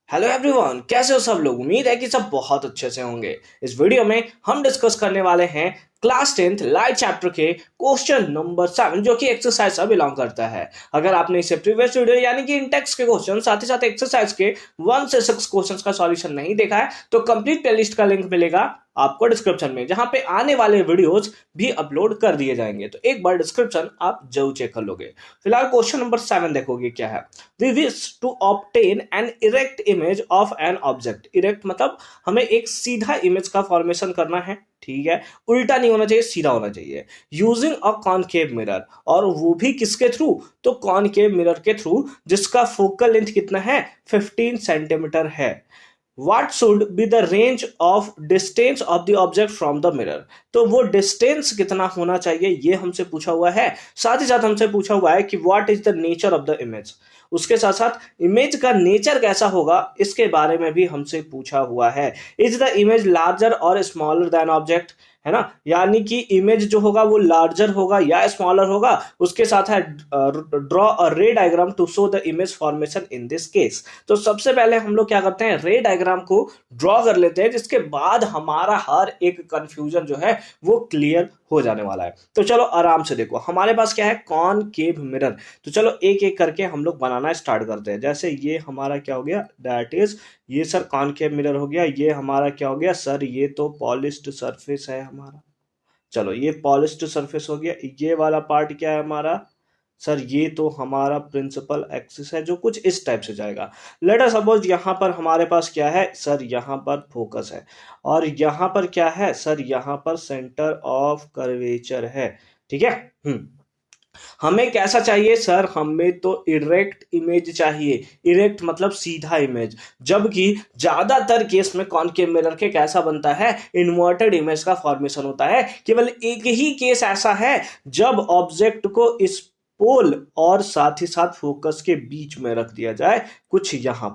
Hello everyone, कैसे हो सब लोग। उम्मीद है कि सब बहुत अच्छे से होंगे। इस वीडियो में हम डिस्कस करने वाले हैं क्लास 10th लाइव चैप्टर के क्वेश्चन नंबर 7 जो कि एक्सरसाइज से बिलोंग करता है। अगर आपने इसे प्रीवियस वीडियो यानी कि इंटेक्स के क्वेश्चन साथ ही साथ एक्सरसाइज के 1 से 6 क्वेश्चंस का सॉल्यूशन नहीं देखा है तो कंप्लीट प्लेलिस्ट का लिंक मिलेगा आपको डिस्क्रिप्शन में, जहां पे आने वाले वीडियोस भी अपलोड कर दिए जाएंगे। तो एक बार डिस्क्रिप्शन आप जरूर चेक कर लोगे। फिलहाल क्वेश्चन नंबर 7 देखोगे क्या है। We wish to obtain an erect image of an object। Erect मतलब हमें एक सीधा इमेज का फॉर्मेशन करना है, ठीक है। उल्टा नहीं होना चाहिए, सीधा होना चाहिए। यूजिंग अ कॉनकेव मिरर, और वो भी किसके थ्रू, तो कॉनकेव मिरर के थ्रू, जिसका फोकल लेंथ कितना है, 15 सेंटीमीटर है। What should be the range of distance of the object from the mirror। तो वो डिस्टेंस कितना होना चाहिए ये हमसे पूछा हुआ है। साथ ही साथ हमसे पूछा हुआ है कि what is the nature of the image. उसके साथ साथ इमेज का नेचर कैसा होगा इसके बारे में भी हमसे पूछा हुआ है। इज द इमेज लार्जर और स्मॉलर देन ऑब्जेक्ट, है ना। यानी कि इमेज जो होगा वो लार्जर होगा या स्मॉलर होगा। उसके साथ है draw a ray diagram to show the image formation in this case. तो सबसे पहले हम लोग क्या करते हैं, रे डायग्राम को ड्रॉ कर लेते हैं, जिसके बाद हमारा हर एक कंफ्यूजन जो है वो क्लियर हो जाने वाला है। तो चलो आराम से देखो, हमारे पास क्या है, कॉनकेव मिरर। तो चलो एक एक करके हम लोग बनाना स्टार्ट करते हैं। जैसे ये हमारा क्या हो गया, दैट इज ये सर कॉनकेव मिरर हो गया। ये हमारा क्या हो गया सर, ये तो पॉलिश्ड सरफेस है हमारा। चलो ये पॉलिश्ड सरफेस हो गया। ये वाला पार्ट क्या है हमारा सर, ये तो हमारा प्रिंसिपल एक्सिस है जो कुछ इस टाइप से जाएगा। लेट अस सपोज यहाँ पर हमारे पास क्या है सर, यहाँ पर फोकस है, और यहाँ पर क्या है सर, यहाँ पर सेंटर ऑफ कर्वेचर है, ठीक है। हमें कैसा चाहिए सर, हमें तो इरेक्ट इमेज चाहिए। इरेक्ट मतलब सीधा इमेज, जबकि ज्यादातर केस में कॉनकेव मिरर के कैसा बनता है, इन्वर्टेड इमेज का फॉर्मेशन होता है। केवल एक ही केस ऐसा है जब ऑब्जेक्ट को इस पोल और साथ ही साथ फोकस के बीच में रख दिया जाए, कुछ यहां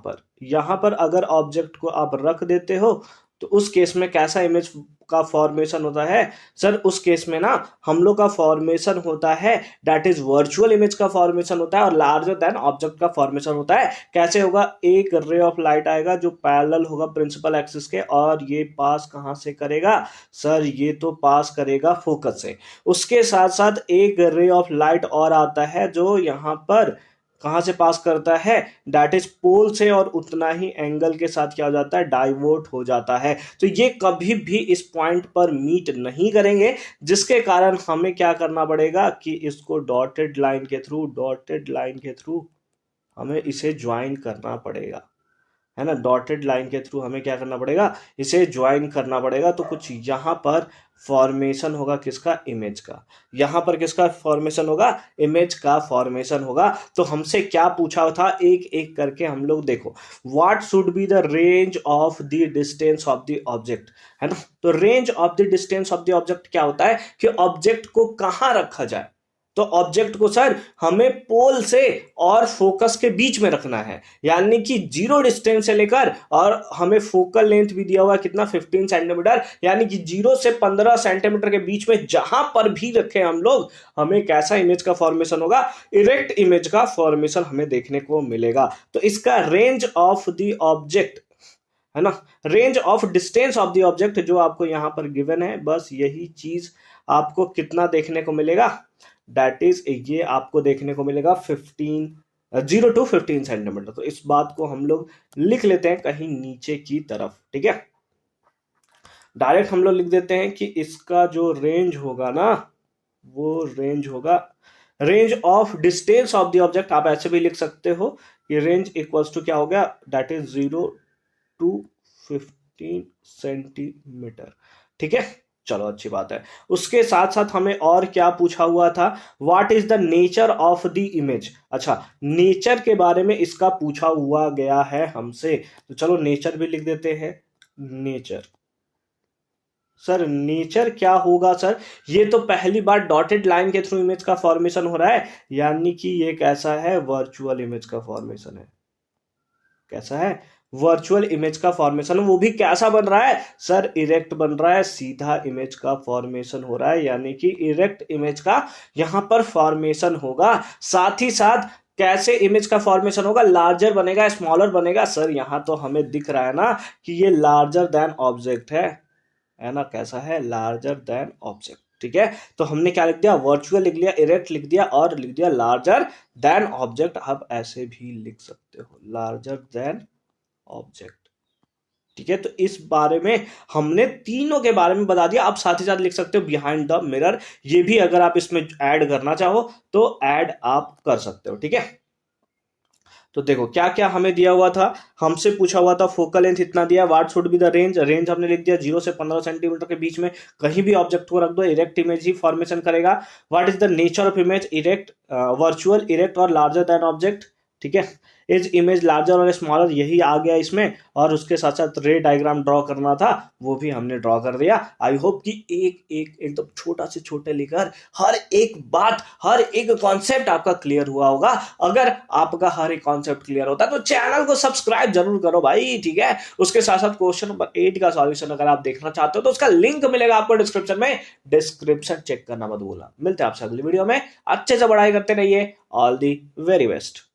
पर अगर ऑब्जेक्ट को आप रख देते हो तो उस केस में कैसा इमेज का फॉर्मेशन होता है सर, उस केस में ना हम लोग का फॉर्मेशन होता है दैट इज वर्चुअल इमेज का फॉर्मेशन होता है, और लार्जर देन ऑब्जेक्ट का फॉर्मेशन होता है। कैसे होगा, एक रे ऑफ लाइट आएगा जो पैरेलल होगा प्रिंसिपल एक्सिस के, और ये पास कहां से करेगा सर, ये तो पास करेगा फोकस से। उसके साथ साथ एक रे ऑफ लाइट और आता है जो यहाँ पर कहां से पास करता है, दैट इज पोल से, और उतना ही एंगल के साथ क्या हो जाता है, डाइवर्ट हो जाता है। तो ये कभी भी इस पॉइंट पर मीट नहीं करेंगे, जिसके कारण हमें क्या करना पड़ेगा कि इसको डॉटेड लाइन के थ्रू हमें इसे ज्वाइन करना पड़ेगा, है ना। डॉटेड लाइन के थ्रू हमें क्या करना पड़ेगा, इसे ज्वाइन करना पड़ेगा। तो कुछ यहां पर फॉर्मेशन होगा किसका, इमेज का। यहां पर किसका फॉर्मेशन होगा, इमेज का फॉर्मेशन होगा। तो हमसे क्या पूछा था, एक एक करके हम लोग देखो। What should be the range of the distance of the object, है ना। तो range of the distance of the object क्या होता है कि ऑब्जेक्ट को कहां रखा जाए। तो ऑब्जेक्ट को सर हमें पोल से और फोकस के बीच में रखना है, यानी कि 0 डिस्टेंस से लेकर, और हमें फोकल लेंथ भी दिया हुआ है कितना, 15 सेंटीमीटर, यानी कि 0 से 15 सेंटीमीटर के बीच में जहां पर भी रखे हम लोग, हमें कैसा इमेज का फॉर्मेशन होगा, इरेक्ट इमेज का फॉर्मेशन हमें देखने को मिलेगा। तो इसका रेंज ऑफ द ऑब्जेक्ट, है ना, range of distance of the object जो आपको यहां पर गिवन है, बस यही चीज आपको कितना देखने को मिलेगा, दैट इज ये आपको देखने को मिलेगा 0 to 15 सेंटीमीटर। तो इस बात को हम लोग लिख लेते हैं कहीं नीचे की तरफ, ठीक है। डायरेक्ट हम लोग लिख देते हैं कि इसका जो रेंज होगा ना, वो रेंज होगा range of distance of the object. आप ऐसे भी लिख सकते हो कि रेंज इक्वल्स टू क्या हो गया, दैट इज 0 to 15 सेंटीमीटर, ठीक है। चलो अच्छी बात है। उसके साथ साथ हमें और क्या पूछा हुआ था, what is the nature of the image. अच्छा, नेचर के बारे में इसका पूछा हुआ गया है हमसे। तो चलो नेचर भी लिख देते हैं। नेचर सर, नेचर क्या होगा सर, ये तो पहली बार डॉटेड लाइन के थ्रू इमेज का फॉर्मेशन हो रहा है, यानी कि ये कैसा है, वर्चुअल इमेज का फॉर्मेशन है। कैसा है, वर्चुअल इमेज का फॉर्मेशन। वो भी कैसा बन रहा है सर, इरेक्ट बन रहा है, सीधा इमेज का फॉर्मेशन हो रहा है, यानी कि इरेक्ट इमेज का यहां पर फॉर्मेशन होगा। साथ ही साथ कैसे इमेज का फॉर्मेशन होगा, लार्जर बनेगा स्मॉलर बनेगा। सर यहां तो हमें दिख रहा है ना कि ये लार्जर देन ऑब्जेक्ट है ना, कैसा है, लार्जर देन ऑब्जेक्ट। ठीक है, तो हमने क्या लिख दिया, वर्चुअल लिख लिया, इरेक्ट लिख दिया और लिख दिया लार्जर देन ऑब्जेक्ट। आप ऐसे भी लिख सकते हो, लार्जर देन ऑब्जेक्ट। ठीक है, तो इस बारे में हमने तीनों के बारे में बता दिया। आप साथ ही साथ लिख सकते हो बिहाइंड द मिरर, ये भी अगर आप इसमें ऐड करना चाहो तो ऐड आप कर सकते हो। ठीक है, तो देखो क्या क्या हमें दिया हुआ था, हमसे पूछा हुआ था फोकल लेंथ इतना दिया, what should be the range, range हमने लिख दिया 0 से 15 सेंटीमीटर के बीच में कहीं भी ऑब्जेक्ट को रख दो, इरेक्ट इमेज ही फॉर्मेशन करेगा। What is the nature of image, erect, virtual, erect और लार्जर देन ऑब्जेक्ट। ठीक है, इज इमेज लार्जर और स्मॉलर, यही आ गया इसमें, और उसके साथ साथ रे डायग्राम ड्रॉ करना था, वो भी हमने ड्रॉ कर दिया। आई होप कि एक एक एकदम छोटा से छोटे लेकर हर एक बात, हर एक कॉन्सेप्ट आपका क्लियर हुआ होगा। अगर आपका हर एक कॉन्सेप्ट क्लियर होता है तो चैनल को सब्सक्राइब जरूर करो भाई। ठीक है, उसके साथ साथ क्वेश्चन नंबर 8 का सॉल्यूशन अगर आप देखना चाहते हो तो उसका लिंक मिलेगा आपको डिस्क्रिप्शन में, डिस्क्रिप्शन चेक करना मत भूलना। मिलते हैं आपसे अगली वीडियो में, अच्छे से पढ़ाई करते रहिए, ऑल दी वेरी बेस्ट।